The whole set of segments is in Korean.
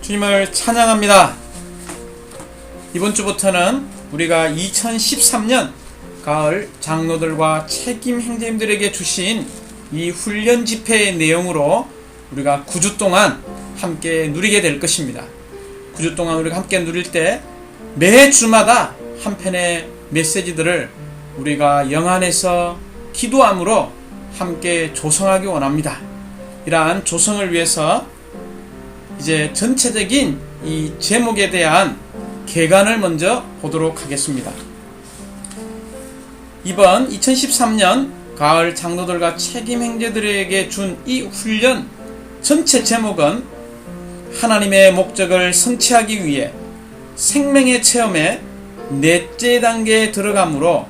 주님을 찬양합니다. 이번 주부터는 우리가 2013년 가을 장로들과 책임 행정님들에게 주신 이 훈련 집회의 내용으로 우리가 9주 동안 함께 누리게 될 것입니다. 9주 동안 우리가 함께 누릴 때 매 주마다 한 편의 메시지들을 우리가 영안에서 기도함으로 함께 조성하기 원합니다. 이러한 조성을 위해서 이제 전체적인 이 제목에 대한 개관을 먼저 보도록 하겠습니다. 이번 2013년 가을 장로들과 책임 행제들에게 준 이 훈련 전체 제목은 하나님의 목적을 성취하기 위해 생명의 체험의 넷째 단계에 들어감으로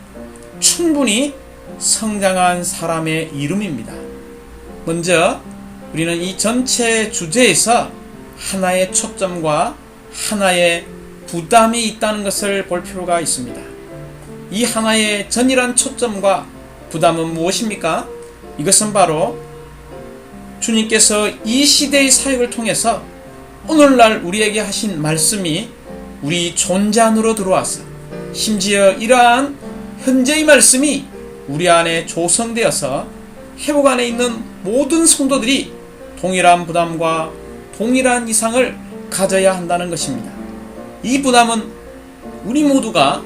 충분히 성장한 사람의 이름입니다. 먼저 우리는 이 전체 주제에서 하나의 초점과 하나의 부담이 있다는 것을 볼 필요가 있습니다. 이 하나의 전이란 초점과 부담은 무엇입니까? 이것은 바로 주님께서 이 시대의 사역을 통해서 오늘날 우리에게 하신 말씀이 우리 존재 안으로 들어와서 심지어 이러한 현재의 말씀이 우리 안에 조성되어서 회복 안에 있는 모든 성도들이 동일한 부담과 동일한 이상을 가져야 한다는 것입니다. 이 부담은 우리 모두가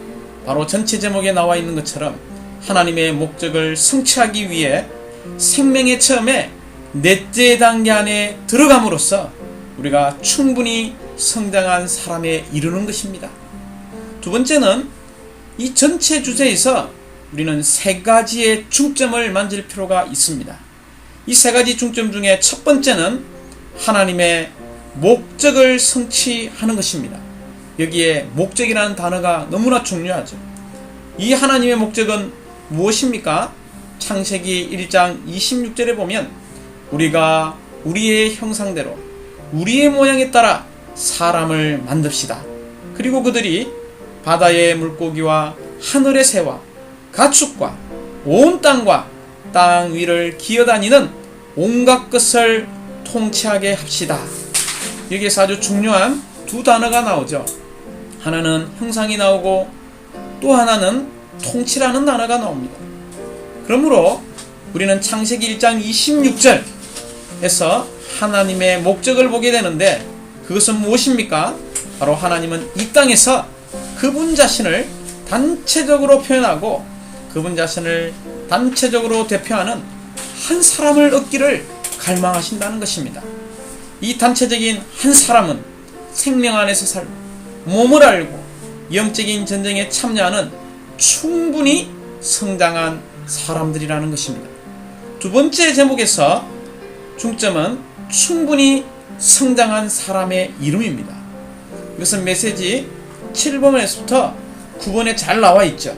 바로 전체 제목에 나와 있는 것처럼 하나님의 목적을 성취하기 위해 생명의 처음에 넷째 단계 안에 들어감으로써 우리가 충분히 성장한 사람에 이르는 것입니다. 두 번째는 이 전체 주제에서 우리는 세 가지의 중점을 만질 필요가 있습니다. 이 세 가지 중점 중에 첫 번째는 하나님의 목적을 성취하는 것입니다. 여기에 목적이라는 단어가 너무나 중요하죠. 이 하나님의 목적은 무엇입니까? 창세기 1장 26절에 보면 우리가 우리의 형상대로 우리의 모양에 따라 사람을 만듭시다. 그리고 그들이 바다의 물고기와 하늘의 새와 가축과 온 땅과 땅 위를 기어다니는 온갖 것을 통치하게 합시다. 여기에서 아주 중요한 두 단어가 나오죠. 하나는 형상이 나오고 또 하나는 통치라는 단어가 나옵니다. 그러므로 우리는 창세기 1장 26절에서 하나님의 목적을 보게 되는데 그것은 무엇입니까? 바로 하나님은 이 땅에서 그분 자신을 단체적으로 표현하고 그분 자신을 단체적으로 대표하는 한 사람을 얻기를 갈망하신다는 것입니다. 이 단체적인 한 사람은 생명 안에서 살고 몸을 알고 영적인 전쟁에 참여하는 충분히 성장한 사람들이라는 것입니다. 두 번째 제목에서 중점은 충분히 성장한 사람의 이름입니다. 이것은 메시지 7번에서부터 9번에 잘 나와 있죠.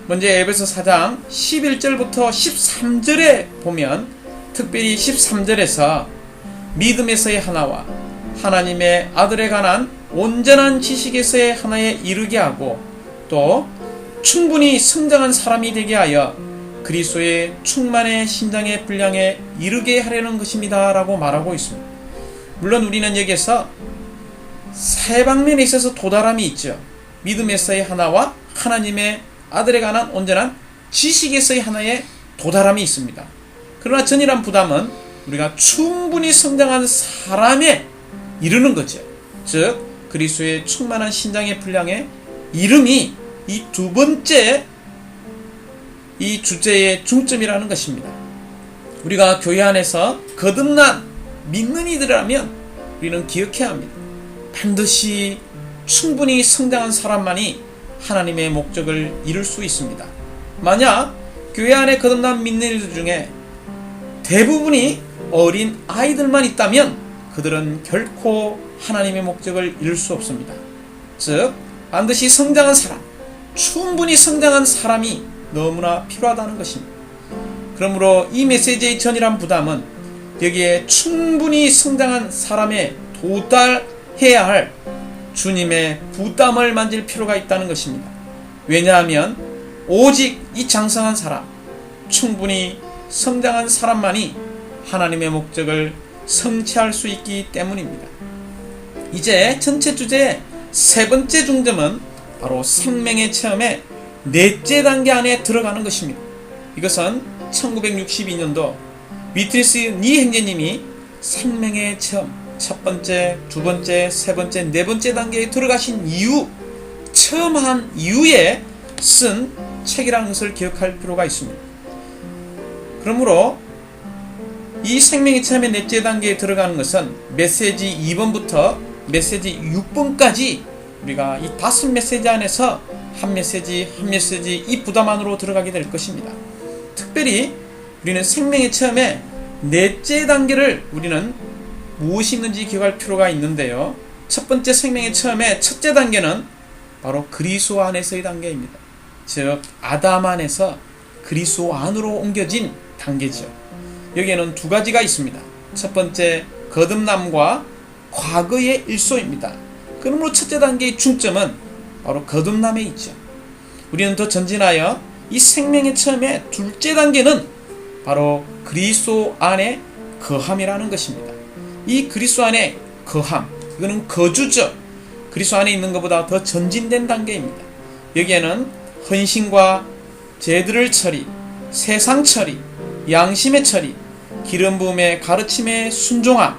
먼저 에베소 4장 11절부터 13절에 보면 특별히 13절에서 믿음에서의 하나와 하나님의 아들에 관한 온전한 지식에서의 하나에 이르게 하고 또 충분히 성장한 사람이 되게 하여 그리스도의 충만의 신장의 분량에 이르게 하려는 것입니다 라고 말하고 있습니다. 물론 우리는 여기에서 세 방면에 있어서 도달함이 있죠. 믿음에서의 하나와 하나님의 아들에 관한 온전한 지식에서의 하나에 도달함이 있습니다. 그러나 전이란 부담은 우리가 충분히 성장한 사람에 이르는 거죠. 즉 그리스도의 충만한 신장의 분량의 이름이 이 두 번째 이 주제의 중점이라는 것입니다. 우리가 교회 안에서 거듭난 믿는 이들이라면 우리는 기억해야 합니다. 반드시 충분히 성장한 사람만이 하나님의 목적을 이룰 수 있습니다. 만약 교회 안에 거듭난 믿는 이들 중에 대부분이 어린 아이들만 있다면 그들은 결코 하나님의 목적을 이룰 수 없습니다. 즉 반드시 성장한 사람, 충분히 성장한 사람이 너무나 필요하다는 것입니다. 그러므로 이 메시지의 전이란 부담은 여기에 충분히 성장한 사람에 도달해야 할 주님의 부담을 만질 필요가 있다는 것입니다. 왜냐하면 오직 이 장성한 사람, 충분히 성장한 사람만이 하나님의 목적을 성취할 수 있기 때문입니다. 이제 전체 주제의 세 번째 중점은 바로 생명의 체험의 넷째 단계 안에 들어가는 것입니다. 이것은 1962년도 비트리스 니 형제님이 생명의 체험 첫 번째, 두 번째, 세 번째, 네 번째 단계에 들어가신 이후, 체험한 이후에 쓴 책이라는 것을 기억할 필요가 있습니다. 그러므로 이 생명의 체험의 넷째 단계에 들어가는 것은 메시지 2번부터 메시지 6번까지 우리가 이 5메시지 안에서 한 메시지 이 부담 안으로 들어가게 될 것입니다. 특별히 우리는 생명의 체험의 넷째 단계를 우리는 무엇이 있는지 기억할 필요가 있는데요. 첫 번째 생명의 체험의 첫째 단계는 바로 그리스도 안에서의 단계입니다. 즉 아담 안에서 그리스도 안으로 옮겨진 단계죠. 여기에는 두 가지가 있습니다. 첫 번째 거듭남과 과거의 일소입니다. 그러므로 첫째 단계의 중점은 바로 거듭남에 있죠. 우리는 더 전진하여 이 생명의 체험의 둘째 단계는 바로 그리스도 안에 거함이라는 것입니다. 이 그리스도 안에 거함, 이거는 거주죠. 그리스도 안에 있는 것보다 더 전진된 단계입니다. 여기에는 헌신과 제들을 처리, 세상 처리, 양심의 처리, 기름 부음의 가르침의 순종함,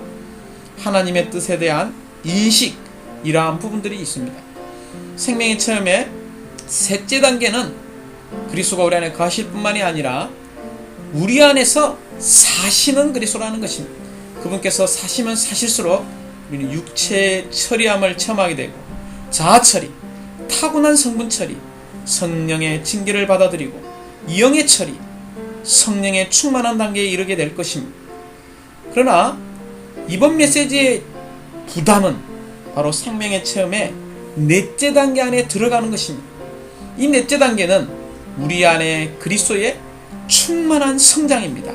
하나님의 뜻에 대한 인식, 이러한 부분들이 있습니다. 생명의 체험의 셋째 단계는 그리스도가 우리 안에 거하실 뿐만이 아니라 우리 안에서 사시는 그리스도라는 것입니다. 그분께서 사시면 사실수록 우리는 육체의 처리함을 체험하게 되고 자아 처리, 타고난 성분 처리, 성령의 징계를 받아들이고 영의 처리, 성령의 충만한 단계에 이르게 될 것입니다. 그러나 이번 메시지의 부담은 바로 생명의 체험의 넷째 단계 안에 들어가는 것입니다. 이 넷째 단계는 우리 안에 그리스도의 충만한 성장입니다.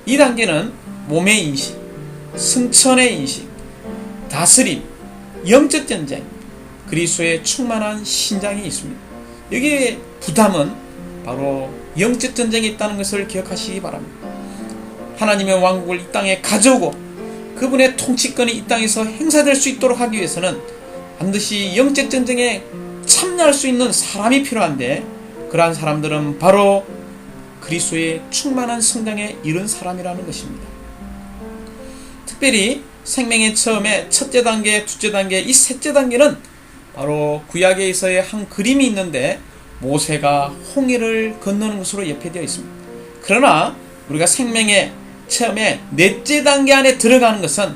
이 단계는 몸의 인식, 승천의 인식, 다스림, 영적 전쟁, 그리스도의 충만한 신장이 있습니다. 여기에 부담은 바로 영적 전쟁이 있다는 것을 기억하시기 바랍니다. 하나님의 왕국을 이 땅에 가져오고 그분의 통치권이 이 땅에서 행사될 수 있도록 하기 위해서는 반드시 영적 전쟁에 참여할 수 있는 사람이 필요한데, 그러한 사람들은 바로 그리스도의 충만한 성장에 이른 사람이라는 것입니다. 특별히 생명의 처음에 첫째 단계, 둘째 단계, 이 셋째 단계는 바로 구약에서의 한 그림이 있는데 모세가 홍해를 건너는 것으로 예표되어 있습니다. 그러나 우리가 생명의 처음에 넷째 단계 안에 들어가는 것은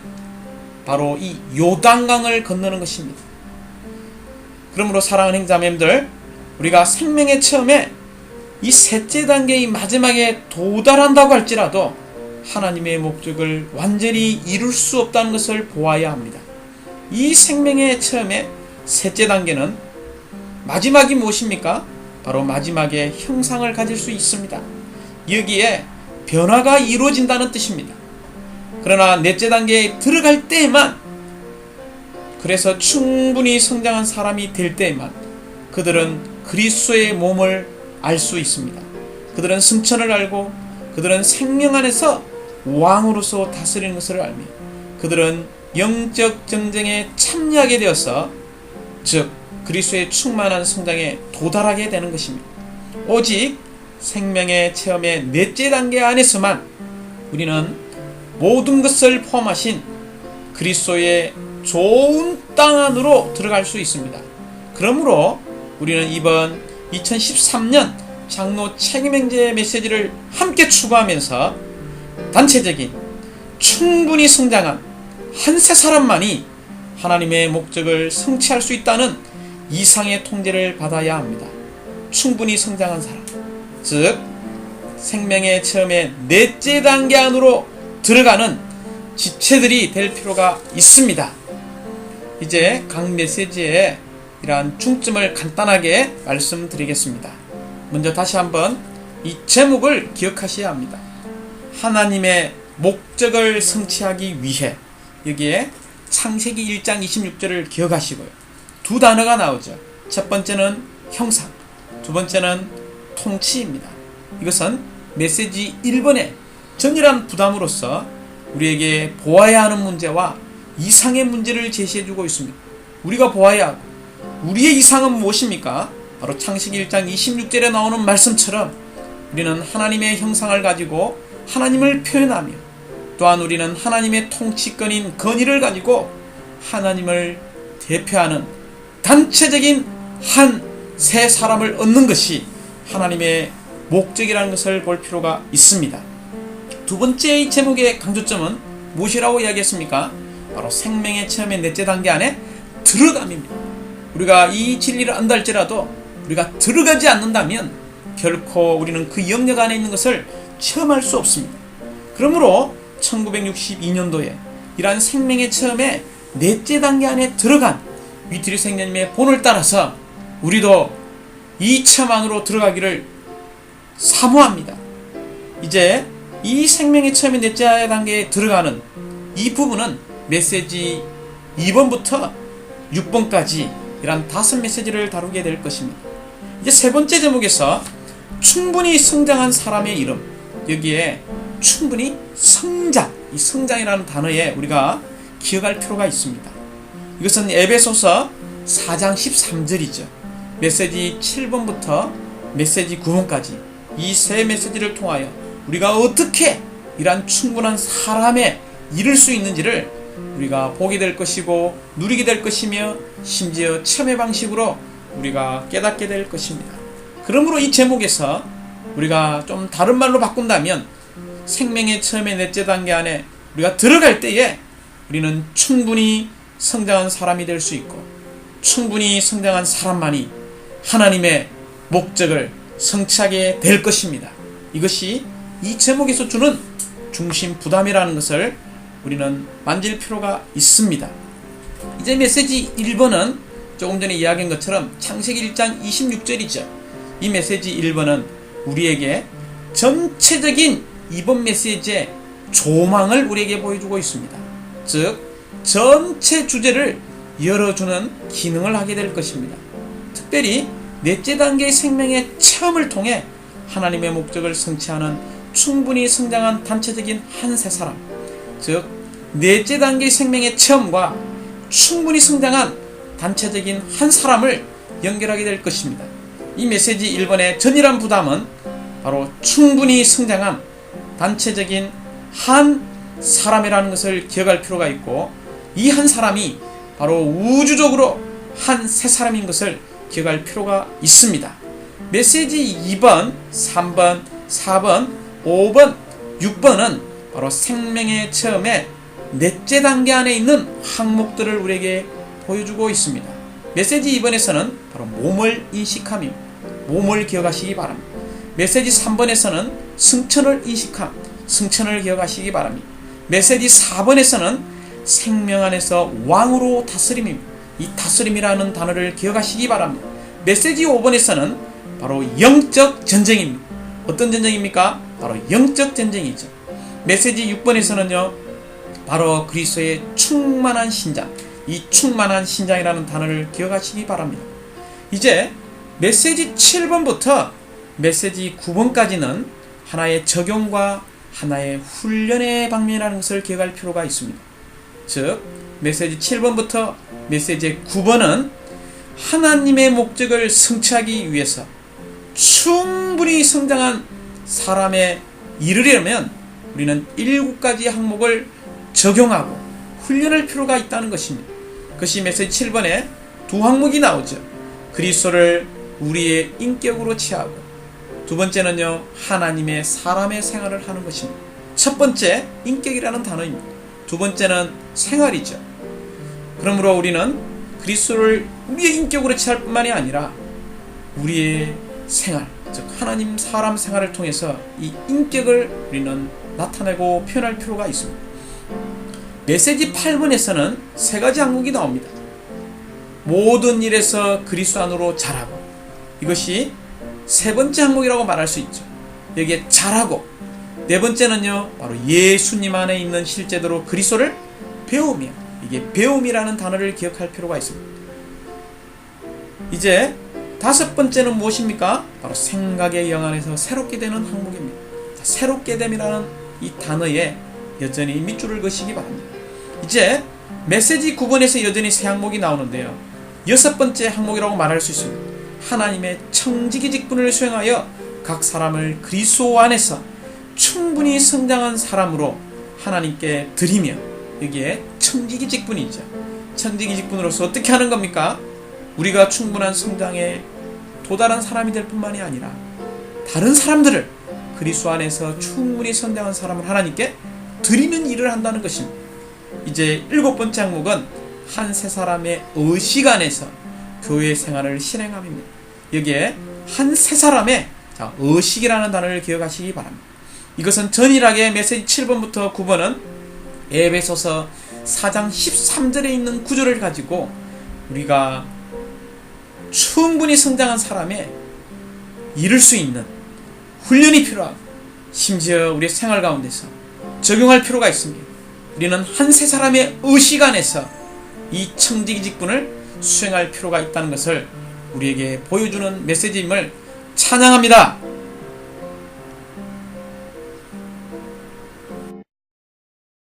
바로 이 요단강을 건너는 것입니다. 그러므로 사랑하는 형제자매님들, 우리가 생명의 처음에 이 셋째 단계의 마지막에 도달한다고 할지라도 하나님의 목적을 완전히 이룰 수 없다는 것을 보아야 합니다. 이 생명의 처음에 셋째 단계는 마지막이 무엇입니까? 바로 마지막에 형상을 가질 수 있습니다. 여기에 변화가 이루어진다는 뜻입니다. 그러나 넷째 단계에 들어갈 때에만, 그래서 충분히 성장한 사람이 될 때에만 그들은 그리스도의 몸을 알 수 있습니다. 그들은 승천을 알고 그들은 생명 안에서 왕으로서 다스리는 것을 알며 그들은 영적 전쟁에 참여하게 되어서, 즉 그리스도의 충만한 성장에 도달하게 되는 것입니다. 오직 생명의 체험의 넷째 단계 안에서만 우리는 모든 것을 포함하신 그리스도의 좋은 땅 안으로 들어갈 수 있습니다. 그러므로 우리는 이번 2013년 장로 책임행제 메시지를 함께 추구하면서 단체적인 충분히 성장한 한 세 사람만이 하나님의 목적을 성취할 수 있다는 이상의 통제를 받아야 합니다. 충분히 성장한 사람, 즉 생명의 체험의 넷째 단계 안으로 들어가는 지체들이 될 필요가 있습니다. 이제 각 메시지에 이러한 중점을 간단하게 말씀드리겠습니다. 먼저 다시 한번 이 제목을 기억하셔야 합니다. 하나님의 목적을 성취하기 위해, 여기에 창세기 1장 26절을 기억하시고요. 두 단어가 나오죠. 첫 번째는 형상, 두 번째는 통치입니다. 이것은 메시지 1번의 전이란 부담으로서 우리에게 보아야 하는 문제와 이상의 문제를 제시해주고 있습니다. 우리가 보아야 하고, 우리의 이상은 무엇입니까? 바로 창세기 1장 26절에 나오는 말씀처럼 우리는 하나님의 형상을 가지고 하나님을 표현하며, 또한 우리는 하나님의 통치권인 권위를 가지고 하나님을 대표하는 단체적인 한 세 사람을 얻는 것이 하나님의 목적이라는 것을 볼 필요가 있습니다. 두 번째 제목의 강조점은 무엇이라고 이야기했습니까? 바로 생명의 체험의 넷째 단계 안에 들어감입니다. 우리가 이 진리를 안다 할지라도 우리가 들어가지 않는다면 결코 우리는 그 영역 안에 있는 것을 체험할 수 없습니다. 그러므로 1962년도에 이러한 생명의 체험의 넷째 단계 안에 들어간 위트리스 행자님의 본을 따라서 우리도 이 체험 안으로 들어가기를 사모합니다. 이제 이 생명의 체험의 넷째 단계에 들어가는 이 부분은 메시지 2번부터 6번까지 이런 5메시지를 다루게 될 것입니다. 이제 세 번째 제목에서 충분히 성장한 사람의 이름, 여기에 충분히 성장, 이 성장이라는 단어에 우리가 기억할 필요가 있습니다. 이것은 에베소서 4장 13절이죠. 메시지 7번부터 메시지 9번까지 이 세 메시지를 통하여 우리가 어떻게 이러한 충분한 사람에 이를 수 있는지를 우리가 보게 될 것이고 누리게 될 것이며 심지어 체험의 방식으로 우리가 깨닫게 될 것입니다. 그러므로 이 제목에서 우리가 좀 다른 말로 바꾼다면 생명의 체험의 넷째 단계 안에 우리가 들어갈 때에 우리는 충분히 성장한 사람이 될 수 있고, 충분히 성장한 사람만이 하나님의 목적을 성취하게 될 것입니다. 이것이 이 제목에서 주는 중심 부담이라는 것을 우리는 만질 필요가 있습니다. 이제 메시지 1번은 조금 전에 이야기한 것처럼 창세기 1장 26절이죠. 이 메시지 1번은 우리에게 전체적인 이번 메시지의 조망을 우리에게 보여주고 있습니다. 즉 전체 주제를 열어주는 기능을 하게 될 것입니다. 특별히 넷째 단계의 생명의 체험을 통해 하나님의 목적을 성취하는 충분히 성장한 단체적인 한 세 사람, 즉 넷째 단계의 생명의 체험과 충분히 성장한 단체적인 한 사람을 연결하게 될 것입니다. 이 메시지 1번의 전이란 부담은 바로 충분히 성장한 단체적인 한 사람이라는 것을 기억할 필요가 있고, 이 한 사람이 바로 우주적으로 한 세 사람인 것을 기억할 필요가 있습니다. 메시지 2번, 3번, 4번, 5번, 6번은 바로 생명의 체험의 넷째 단계 안에 있는 항목들을 우리에게 보여주고 있습니다. 메시지 2번에서는 바로 몸을 인식함입니다. 몸을 기억하시기 바랍니다. 메시지 3번에서는 승천을 인식함, 승천을 기억하시기 바랍니다. 메시지 4번에서는 생명 안에서 왕으로 다스림입니다. 이 다스림이라는 단어를 기억하시기 바랍니다. 메시지 5번에서는 바로 영적 전쟁입니다. 어떤 전쟁입니까? 바로 영적 전쟁이죠. 메시지 6번에서는요, 바로 그리스도의 충만한 신장, 이 충만한 신장이라는 단어를 기억하시기 바랍니다. 이제 메시지 7번부터 메시지 9번까지는 하나의 적용과 하나의 훈련의 방면이라는 것을 기억할 필요가 있습니다. 즉 메시지 7번부터 메시지 9번은 하나님의 목적을 성취하기 위해서 충분히 성장한 사람에 이르려면 우리는 7가지 항목을 적용하고 훈련할 필요가 있다는 것입니다. 그것이 메시지 7번에 두 항목이 나오죠. 그리스도를 우리의 인격으로 취하고, 두 번째는요, 하나님의 사람의 생활을 하는 것입니다. 첫 번째 인격이라는 단어입니다. 두 번째는 생활이죠. 그러므로 우리는 그리스도를 우리의 인격으로 취할 뿐만이 아니라 우리의 생활, 즉 하나님 사람 생활을 통해서 이 인격을 우리는 나타내고 표현할 필요가 있습니다. 메시지 8번에서는 세 가지 항목이 나옵니다. 모든 일에서 그리스도 안으로 자라고, 이것이 세 번째 항목이라고 말할 수 있죠. 여기에 자라고, 네 번째는요, 바로 예수님 안에 있는 실제대로 그리스도를 배우며, 이게 배움이라는 단어를 기억할 필요가 있습니다. 이제 다섯 번째는 무엇입니까? 바로 생각의 영 안에서 새롭게 되는 항목입니다. 새롭게 됨이라는 이 단어에 여전히 밑줄을 그시기 바랍니다. 이제 메시지 9번에서 여전히 세 항목이 나오는데요. 여섯 번째 항목이라고 말할 수 있습니다. 하나님의 청지기 직분을 수행하여 각 사람을 그리스도 안에서 충분히 성장한 사람으로 하나님께 드리며, 여기에 청지기 직분이 있죠. 청지기 직분으로서 어떻게 하는 겁니까? 우리가 충분한 성장에 도달한 사람이 될 뿐만이 아니라 다른 사람들을 그리스도 안에서 충분히 성장한 사람을 하나님께 드리는 일을 한다는 것입니다. 이제 일곱 번째 항목은 한 세 사람의 의식 안에서 교회 생활을 실행함입니다. 여기에 한 세 사람의 의식이라는 단어를 기억하시기 바랍니다. 이것은 전일하게 메시지 7번부터 9번은 에베소서 4장 13절에 있는 구절을 가지고 우리가 충분히 성장한 사람의 이룰 수 있는 훈련이 필요하고, 심지어 우리 생활 가운데서 적용할 필요가 있습니다. 우리는 한 세 사람의 의식 안에서 이 청지기 직분을 수행할 필요가 있다는 것을 우리에게 보여주는 메시지임을 찬양합니다.